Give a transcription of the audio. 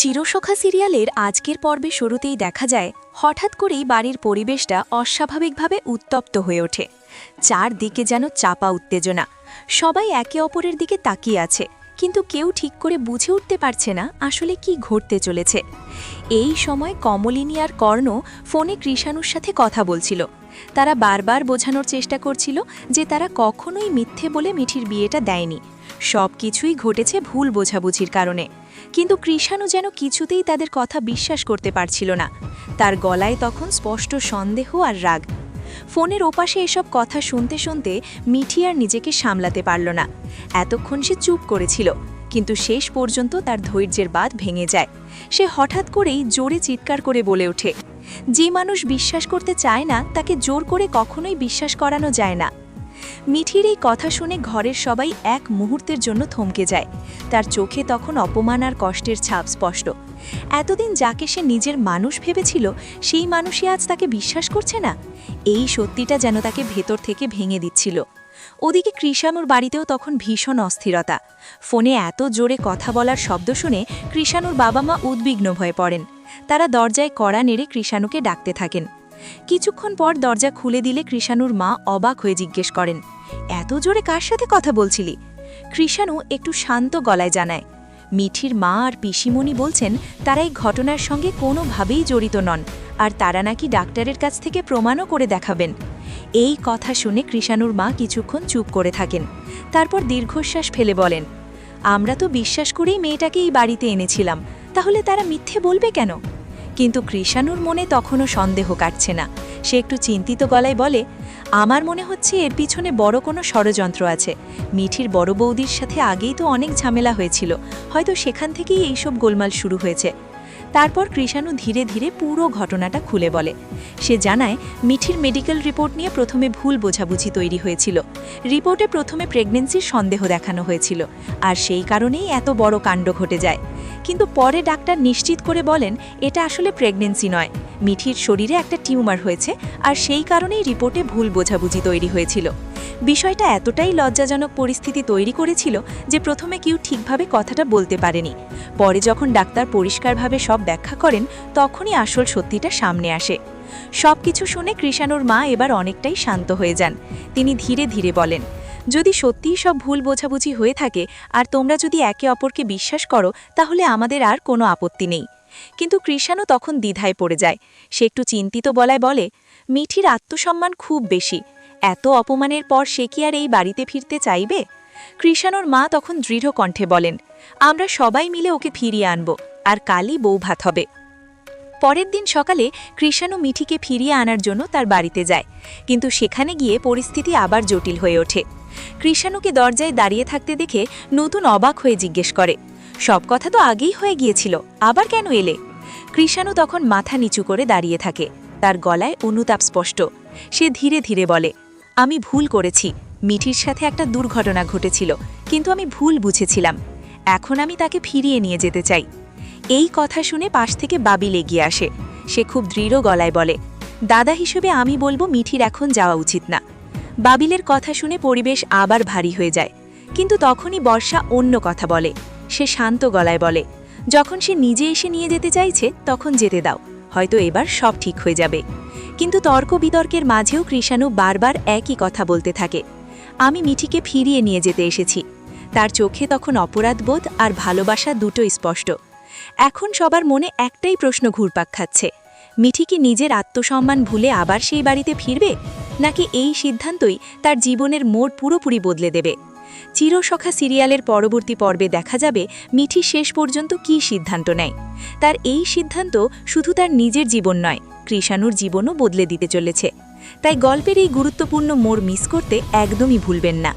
চিরসখা সিরিয়ালের আজকের পর্বে শুরুতেই দেখা যায় হঠাৎ করেই বাড়ির পরিবেশটা অস্বাভাবিকভাবে উত্তপ্ত হয়ে ওঠে। চারদিকে যেন চাপা উত্তেজনা, সবাই একে অপরের দিকে তাকিয়ে আছে, কিন্তু কেউ ঠিক করে বুঝে উঠতে পারছে না আসলে কি ঘটতে চলেছে। এই সময় কমলিনী আর কর্ণ ফোনে কৃষাণুর সাথে কথা বলছিল। তারা বারবার বোঝানোর চেষ্টা করছিল যে তারা কখনোই মিথ্যে বলে মিঠির বিয়েটা দেয়নি, সব কিছুই ঘটেছে ভুল বোঝাবুঝির কারণে। কিন্তু কৃষাণু যেন কিছুতেই তাদের কথা বিশ্বাস করতে পারছিল না। তার গলায় তখন স্পষ্ট সন্দেহ আর রাগ। ফোনের ওপাশে এসব কথা শুনতে শুনতে মিঠি আর নিজেকে সামলাতে পারল না। এতক্ষণ সে চুপ করেছিল, কিন্তু শেষ পর্যন্ত তার ধৈর্যের বাঁধ ভেঙে যায়। সে হঠাৎ করেই জোরে চিৎকার করে বলে ওঠে, যে মানুষ বিশ্বাস করতে চায় না তাকে জোর করে কখনোই বিশ্বাস করানো যায় না। মিঠির এই কথা শুনে ঘরের সবাই এক মুহূর্তের জন্য থমকে যায়। তার চোখে তখন অপমান আর কষ্টের ছাপ স্পষ্ট। এতদিন যাকে সে নিজের মানুষ ভেবেছিল, সেই মানুষই আজ তাকে বিশ্বাস করছে না। এই সত্যিটা যেন তাকে ভেতর থেকে ভেঙে দিচ্ছিল। ওদিকে কৃষাণুর বাড়িতেও তখন ভীষণ অস্থিরতা। ফোনে এত জোরে কথা বলার শব্দ শুনে কৃষাণুর বাবা মা উদ্বিগ্ন হয়ে পড়েন। তারা দরজায় কড়া নেড়ে কৃষাণুকে ডাকতে থাকেন। কিছুক্ষণ পর দরজা খুলে দিলে কৃষাণুর মা অবাক হয়ে জিজ্ঞেস করেন, এত জোরে কার সাথে কথা বলছিলি? কৃষাণু একটু শান্ত গলায় জানায়, মিঠির মা আর পিসিমণি বলছেন তারা এই ঘটনার সঙ্গে কোনোভাবেই জড়িত নন, আর তারা নাকি ডাক্তারের কাছ থেকে প্রমাণও করে দেখাবেন। এই কথা শুনে কৃষাণুর মা কিছুক্ষণ চুপ করে থাকেন। তারপর দীর্ঘশ্বাস ফেলে বলেন, আমরা তো বিশ্বাস করেই মেয়েটাকে এই বাড়িতে এনেছিলাম, তাহলে তারা মিথ্যে বলবে কেন? কিন্তু কৃষাণুর মনে তখনও সন্দেহ কাটছে না। সে একটু চিন্তিত গলায় বলে, আমার মনে হচ্ছে এর পিছনে বড় কোনো ষড়যন্ত্র আছে। মিঠির বড় বৌদির সাথে আগেই তো অনেক ঝামেলা হয়েছিল, হয়তো সেখান থেকেই এইসব গোলমাল শুরু হয়েছে। তারপর কৃষাণু ধীরে ধীরে পুরো ঘটনাটা খুলে বলে। সে জানায়, মিঠির মেডিকেল রিপোর্ট নিয়ে প্রথমে ভুল বোঝাবুঝি তৈরি হয়েছিল। রিপোর্টে প্রথমে প্রেগন্যান্সির সন্দেহ দেখানো হয়েছিল, আর সেই কারণেই এত বড় কাণ্ড ঘটে যায়। কিন্তু পরে ডাক্তার নিশ্চিত করে বলেন এটা আসলে প্রেগন্যান্সি নয়, মিঠির শরীরে একটা টিউমার হয়েছে, আর সেই কারণেই রিপোর্টে ভুল বোঝাবুঝি তৈরি হয়েছিল। বিষয়টা এতটাই লজ্জাজনক পরিস্থিতি তৈরি করেছিল যে প্রথমে কেউ ঠিকভাবে কথাটা বলতে পারেনি। পরে যখন ডাক্তার পরিষ্কারভাবে সব ব্যাখ্যা করেন, তখনই আসল সত্যিটা সামনে আসে। সবকিছু শুনে কৃষাণুর মা এবার অনেকটাই শান্ত হয়ে যান। তিনি ধীরে ধীরে বলেন, যদি সত্যিই সব ভুল বোঝাবুঝি হয়ে থাকে আর তোমরা যদি একে অপরকে বিশ্বাস করো, তাহলে আমাদের আর কোনো আপত্তি নেই। কিন্তু কৃষাণু তখন দ্বিধায় পড়ে যায়। সে একটু চিন্তিত গলায় বলে, মিঠির আত্মসম্মান খুব বেশি, এত অপমানের পর সে কি আর এই বাড়িতে ফিরতে চাইবে? কৃষাণুর মা তখন দৃঢ় কণ্ঠে বলেন, আমরা সবাই মিলে ওকে ফিরিয়ে আনব, আর কালই বৌভাত হবে। পরের দিন সকালে কৃষাণু মিঠিকে ফিরিয়ে আনার জন্য তার বাড়িতে যায়, কিন্তু সেখানে গিয়ে পরিস্থিতি আবার জটিল হয়ে ওঠে। কৃষাণুকে দরজায় দাঁড়িয়ে থাকতে দেখে নতুন অবাক হয়ে জিজ্ঞেস করে, সব কথা তো আগেই হয়ে গিয়েছিল, আবার কেন এলে? কৃষাণু তখন মাথা নিচু করে দাঁড়িয়ে থাকে। তার গলায় অনুতাপ স্পষ্ট। সে ধীরে ধীরে বলে, আমি ভুল করেছি, মিঠির সাথে একটা দুর্ঘটনা ঘটেছিল, কিন্তু আমি ভুল বুঝেছিলাম। এখন আমি তাকে ফিরিয়ে নিয়ে যেতে চাই। এই কথা শুনে পাশ থেকে বাবিল এগিয়ে আসে। সে খুব দৃঢ় গলায় বলে, দাদা হিসেবে আমি বলবো মিঠির এখন যাওয়া উচিত না। বাবিলের কথা শুনে পরিবেশ আবার ভারী হয়ে যায়। কিন্তু তখনই বর্ষা অন্য কথা বলে। সে শান্ত গলায় বলে, যখন সে নিজে এসে নিয়ে যেতে চাইছে তখন যেতে দাও, হয়তো এবার সব ঠিক হয়ে যাবে। কিন্তু তর্ক বিতর্কের মাঝেও কৃষাণু বারবার একই কথা বলতে থাকে, আমি মিঠিকে ফিরিয়ে নিয়ে যেতে এসেছি। তার চোখে তখন অপরাধবোধ আর ভালোবাসা দুটো স্পষ্ট। এখন সবার মনে একটাই প্রশ্ন ঘুরপাক খাচ্ছে, মিঠি কি নিজের আত্মসম্মান ভুলে আবার সেই বাড়িতে ফিরবে, নাকি এই সিদ্ধান্তই তার জীবনের মোড় পুরোপুরি বদলে দেবে? চিরসখা সিরিয়ালের পরবর্তী পর্বে দেখা যাবে মিঠি শেষ পর্যন্ত কী সিদ্ধান্ত নেয়। তার এই সিদ্ধান্ত শুধু তার নিজের জীবন নয়, কৃষাণুর জীবনও বদলে দিতে চলেছে। তাই গল্পের এই গুরুত্বপূর্ণ মোড় মিস করতে একদমই ভুলবেন না।